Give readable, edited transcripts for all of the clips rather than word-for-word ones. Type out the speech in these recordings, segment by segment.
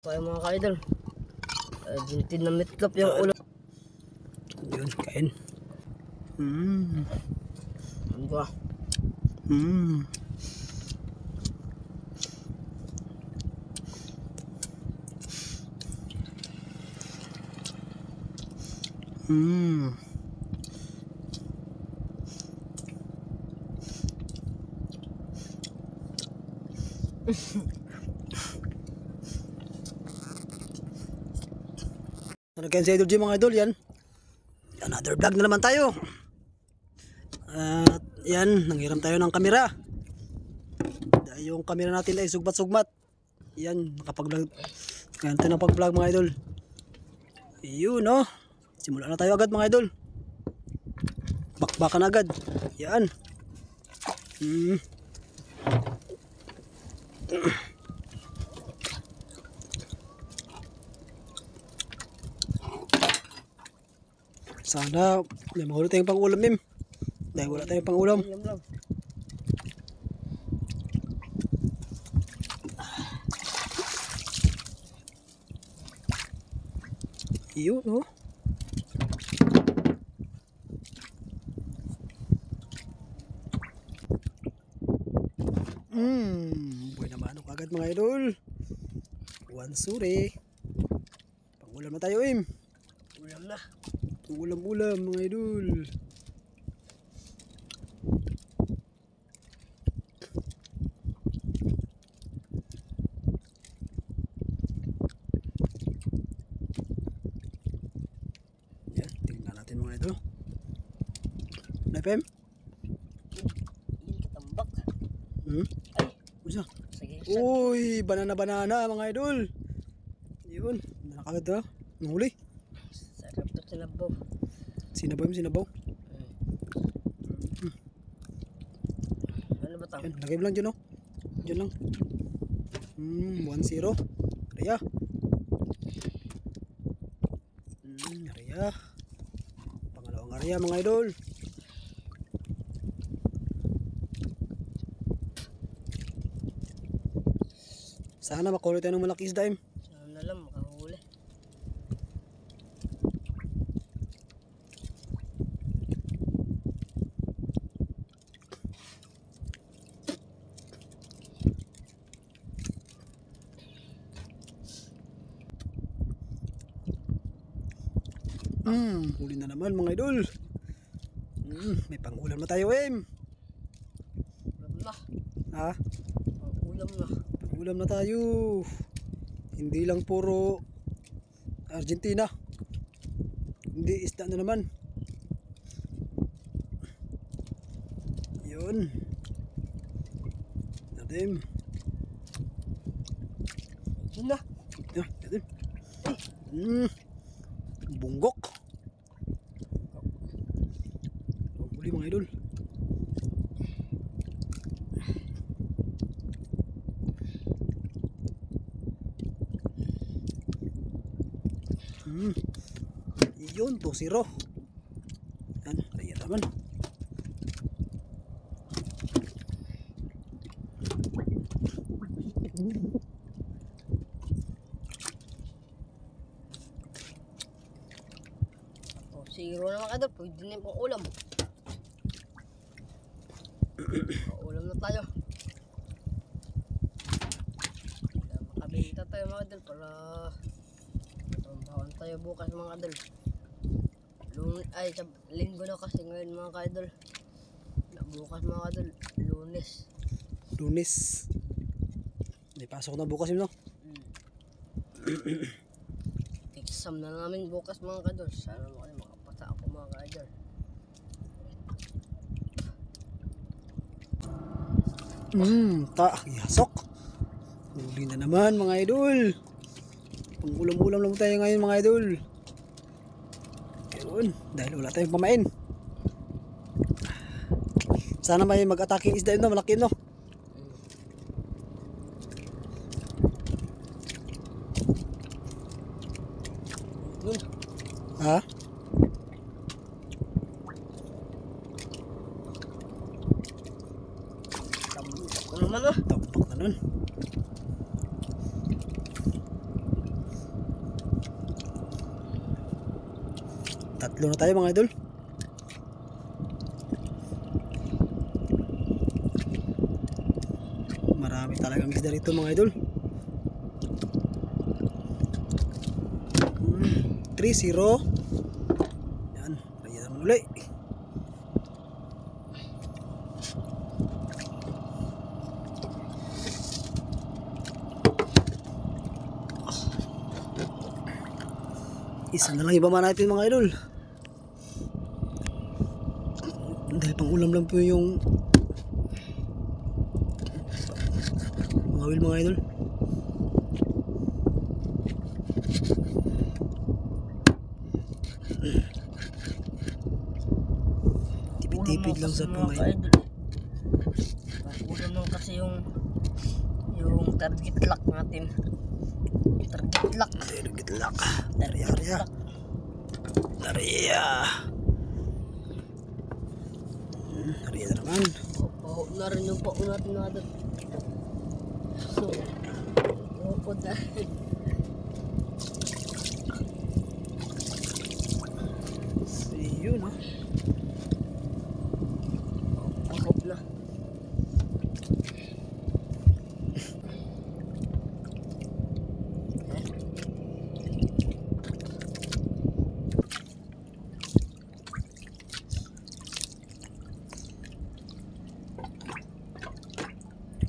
Tayo mga ka-idol. Argentine na meatloaf yung ulo. Yun, kain. Ano ba? Mm. Mm. Nagkain sa Idol G mga idol, yan. Another vlog na naman tayo. At yan, nanghiram tayo ng kamera. Dahil yung kamera natin ay sugmat-sugmat. Yan, makapag-vlog. Ganito na pag-vlog mga idol. Yun no. Simula na tayo agad mga idol. Bakbakan agad. Yan. Sana may mahuli tayong pang ulam, Mim. Dahil wala tayong pang ulam. Yun, oh. Buhay naman ako agad mga idol. Wansuri. Pang ulam na tayo, Im. Ulam na. Ulam-ulam mga idol. Yan, tingnan natin mga idol. Napem? Hindi kitambak. Ay, usa. Sige. Uy, banana mga idol. Yun, nakagad na. Nahuli. Sarap to sinabaw. Sinabaw. Ano ba tao? Yan, lagay mo lang dyan, oh. Dyan lang. 1-0. Arya. Arya. Pangalawang Arya mga idol. Sana makulit tayo ng malaki isda, Im. Sana lang makahuli. Huli na naman mga idol. May pangulam na tayo, Im. Ulam na. Ha? Ulam na. Pangulam na tayo. Hindi lang puro Argentina. Hindi, isda na naman. Yun. Natin. Yun na. Natin. Bunggok. Huli mga idol. Yun, 2-0. Yan, kaya naman. O, 0 na mga kadol. Pwede na yung pang ulam. Ulam na tayo. Makabenta tayo mga kadol para tambahan tayo bukas mga kadol. Sa linggo na kasi ngayon mga kadol. Bukas mga kadol, Lunes. May pasok na bukas yun, no? Exam na namin bukas mga kadol. Sana makapasa ako mga kadol. Yasok. Huli na naman mga idol. Pang ulam-ulam lang tayo ngayon mga idol. Yun, dahil wala tayong pamain. Sana may mag-attacking isda yun, no? Malaki, no? Ha? Tambak na naman ah. Tampak na nun. Tatlo na tayo mga idol. Marami talagang isda rito mga idol. 3-0. Yan, kaya naman uli. Isa na lang ibaba natin mga idol. Dahil pang ulam lang po yung mga wil mga idol. Tipid-tipid lang sa mga pamay. idol. Ulam lang kasi yung target lock natin. Target lock. Target lock. Ariya. Ariya na naman. Oo, na rin yung pao natin na doon. So, po dahil. Yun ha. Pangkop na.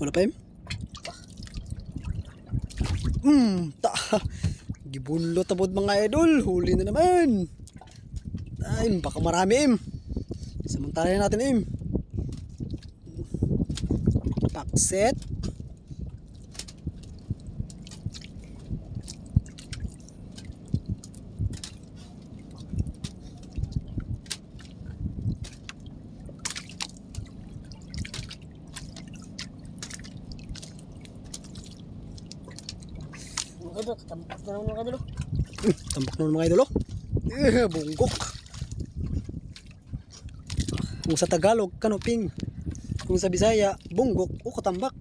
Wala pa yun? Gibunlot abot mga idol. Huli na naman. Ay, baka marami im. Samantalin natin im. Pakset. Mga idol, tambak na naman mga idol. Tambak naman mga idol. Bunggok. Kung sa Tagalog, kanuping. Kung sa Bisaya, bunggok o katambak.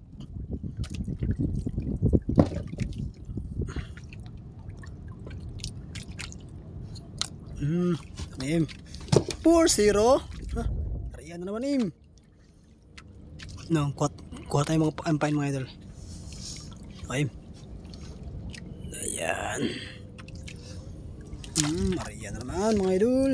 Im. 4-0. Ayan na naman im. No, kuha tayo mga ampain mga idol. Okay. Ayan. Ayan na naman mga idol.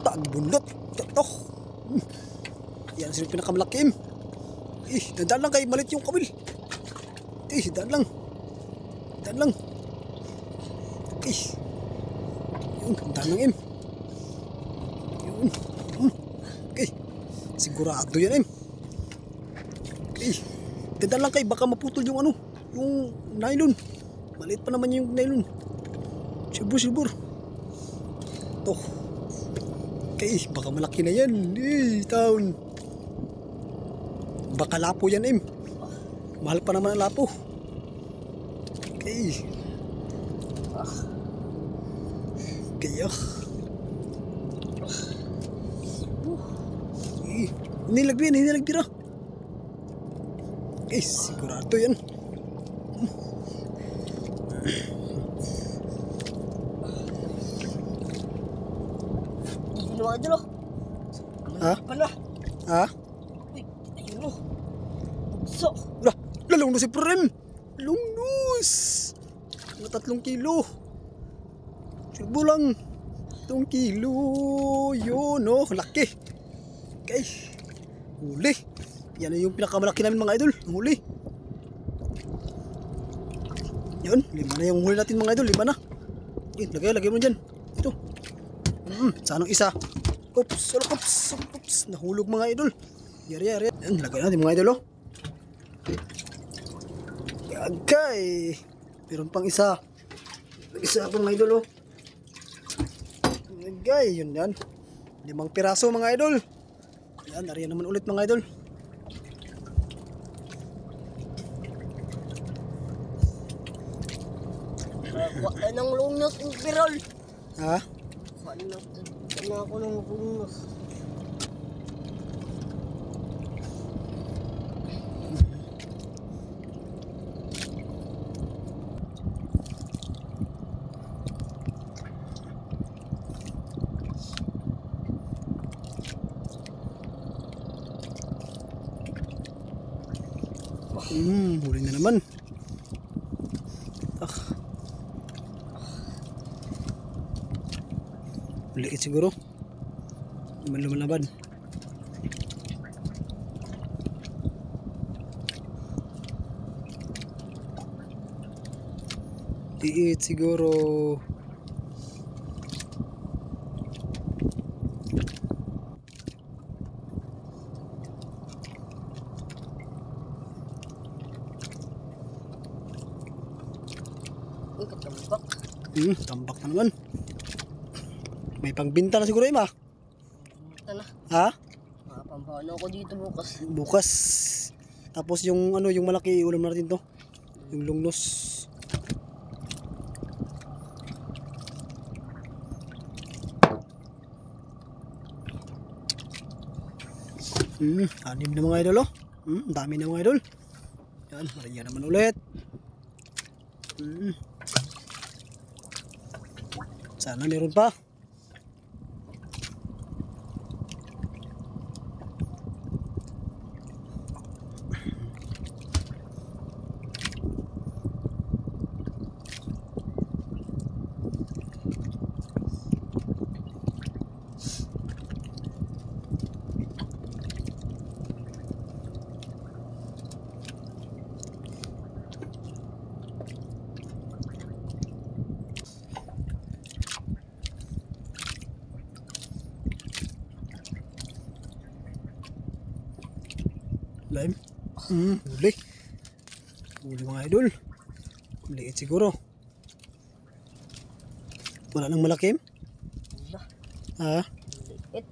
Tagbunlot. Ito. Yan sila pinakamalakim. Dandaan lang kay malit yung kamil. Dandaan lang. Dandaan lang. Yun, dandaan lang im. Yun. Sigurado yan im. Dandaan lang kay baka maputol yung ano, yung nylon. Maliit pa naman yung nylon. Silbur. Ito. Baka malaki na yan. Taon. Baka lapo yan im. Mahal pa naman ang lapo. Hinilagbira. Sigurado yan. Mga idol oh. Ha? Pala. Ha? Ayun oh. Bugso. Lalong na si Prem. Lungnos. 3 kilo. Subo lang. 3 kilo. Yun oh. Laki. Huli. Yan yung pinakamalaki namin mga idol. Ang huli. Yun. 5 na yung huli natin mga idol. 5 na. Lagay mo dyan. Ito. Sa anong isa? Oops. Nahulog mga idol. Yari. Yan, lagay natin mga idol, oh. Okay. Meron pang isa. Isa pa mga idol, oh. Okay, yun yan. 5 piraso mga idol. Yan, nariyan naman ulit mga idol. Anong lungnos ng pirol? Ha? Ano ako ng lungnos? Huli na naman. Liit siguro. Lumalaban. Liit siguro. Uy, katambak. Tambak na naman. May pangbinta na siguro, Ima. Ito na. Ha? Makapambano ako dito bukas. Bukas. Tapos yung ano, yung malaki ulam natin to. Yung lungnos. Anim na mga idol, oh. Dami na mga idol. Yan, Maria naman ulit. Sana meron pa. Laim. Huli. Huli mga idol. Liit siguro. Wala nang malakim? Wala. Ha? Liit.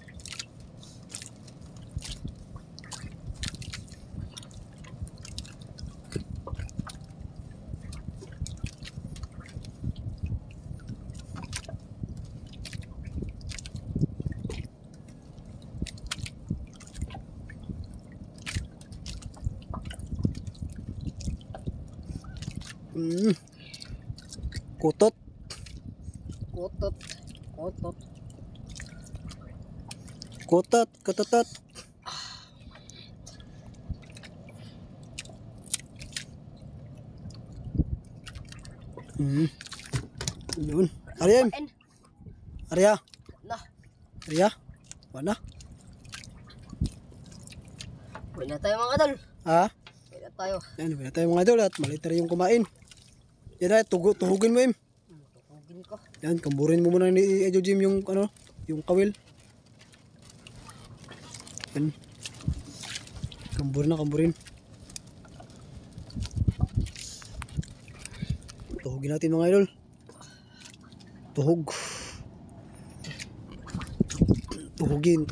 Kutot. Kotot. Kotot. Kutot. Kutotot. Yun. Arya. Arya. Na. Arya. Wala. Uwi na tayo mga idol. Ha? Uwi na tayo. Yan, wala tayo mga idol at maliit na rin yung kumain. Yan ay, tuhugin mo, Im. Tugin ko. Yan, kamburin mo muna ni Ejo Jim yung ano, yung kawil. Yan. Kamburin na, kamburin. Tuhugin natin mga idol. Tuhog. Tuhugin.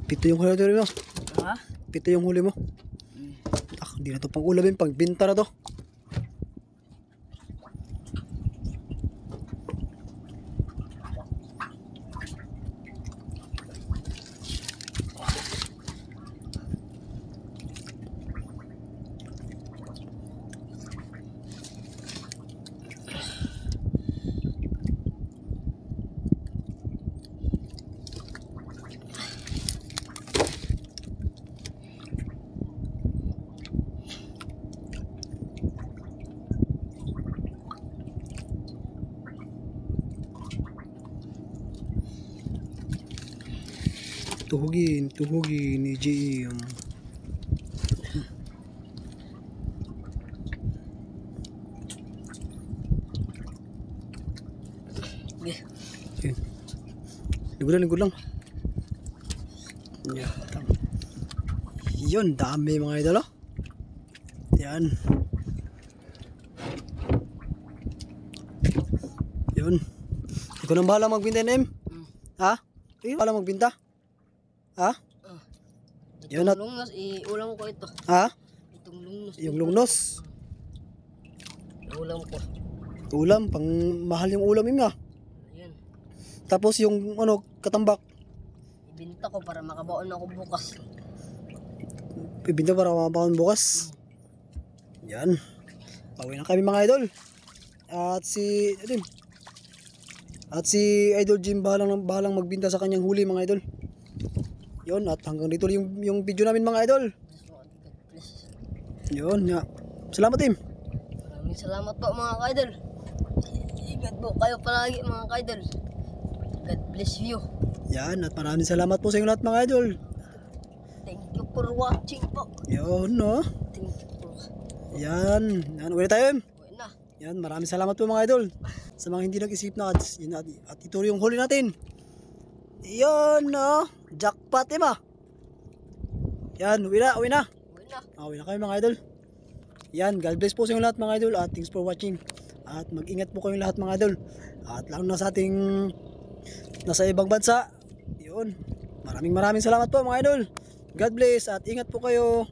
Pito yung huli mo. Ha? Pito yung huli mo. Hindi na to pang ulabin, pang binta na to. Tuhugin ni Jim. Okay. Yun. Lingkod lang. Yan. Yun, dami mga idol, oh. Yan. Yun. Ikaw nang bahala magbinta, Nem. Ha? Ikaw bahala magbinta. Ha? Yun at. Itong lungnos, iulam ko ito. Ha? Itong lungnos. Yung lungnos. Ulam ko. Ulam, pang mahal yung ulam yun, ah. Ayan. Tapos yung ano, katambak. Ibinta ko para makabaon ako bukas. Ibinta para mabaon bukas. Yan. Pauwi na kami mga idol. At si Idol Jim bahalang magbinta sa kanyang huli mga idol. Yun, at hanggang dito yung video namin mga idol. Yun, ya. Salamat, Tim. Maraming salamat po mga ka-idol. Ingat po kayo palagi mga ka-idol. God bless you. Yan, at maraming salamat po sa inyo lahat mga idol. Thank you for watching po. Yun, no. Thank you po. Yan, uwi na tayo. Uwi na. Yan, maraming salamat po mga idol. Sa mga hindi nag-isip na ads, yun, at ito yung huli natin. Yan, no. Jackpot, ah. Yan, uwi na. Uwi na. Uwi na kayo mga idol. Yan, God bless po sa inyo lahat mga idol. At thanks for watching. At mag-ingat po kayong lahat mga idol. At lalo na sa ating nasa ibang bansa. Yun. Maraming salamat po mga idol. God bless at ingat po kayo.